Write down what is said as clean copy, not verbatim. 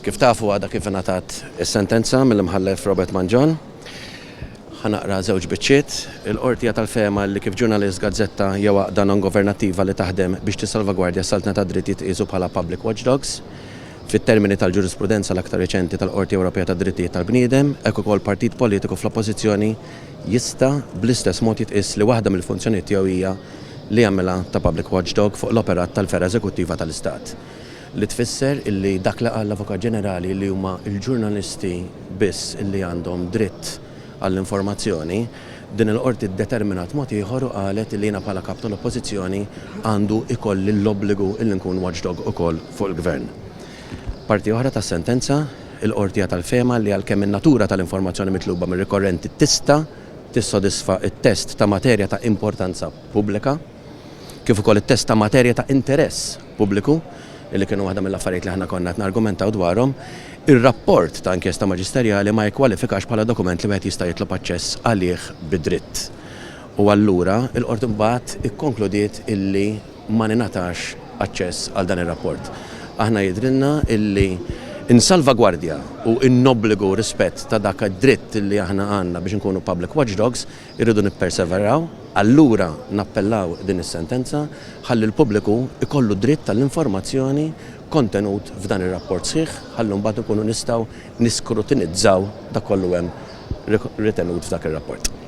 Kif tafu għada kif ingħatat is-sentenza mill-imħallef Robert Manjon. Ħanaqra żewġ biċċiet. Il-qorti tal-fema li kif ġurnalist gazzetta jew għaqda non-governattiva li taħdem biex tissalvagwardja s-saltna ta' drittijiet qisu bħala public watchdogs. Fit-termini tal-ġurisprudenza l-aktar reċenti tal-Qorti Ewropea ta' Drittijiet tal-Bniedem, hekk ukoll partit politiku fl-oppożizzjoni jista' bl-istess mod jitqies li waħda mill-funzjonijiet tiegħu hija li jagħmilha ta' public watchdog fuq l-operat tal-Sfera Eżekuttiva tal-Istat. Li tfisser illi dak li qal l-Avukat Ġenerali li huma l-ġurnalisti biss illi għandhom dritt għall-informazzjoni, din il-qorti determinat mod ieħor qalet li jiena bħala kap tal-oppożizzjoni għandu ikolli l-obbligu illi nkun watchdog ukoll fuq il-Gvern. Parti oħra tas-sentenza, il-qorti tal-fema li għalkemm in-natura tal-informazzjoni mitluba mir-rikorrenti tista' tissodisfa it-test ta' materja ta' importanza pubblika, kif ukoll it-test ta' materja ta' interess pubbliku, illi kienu waħda mill-affarijiet li aħna konna qed nargumentaw dwarhom, ir-rapport ta' inkjesta maġisterjali ma jkwalifikax bħala dokument li wieħed jista' jitlob aċċess għalih bid-dritt. U allura il-qorti mbagħad ikkonkludiet illi ma ningħatax aċċess għal dan ir-rapport. Aħna jidrilna illi insalvagwardja u innobbligu rispett ta' dak id-dritt li aħna għandna biex nkunu public watchdogs irridu nipperseveraw, allura nappellaw din is-sentenza ħalli l-pubbliku ikollu dritt tal-informazzjoni kontenut f'dan ir-rapport sħiħ, ħalli mbagħad ikunu nistgħu niskrutinizzaw dak kollu hemm ritenut f'dak ir-rapport.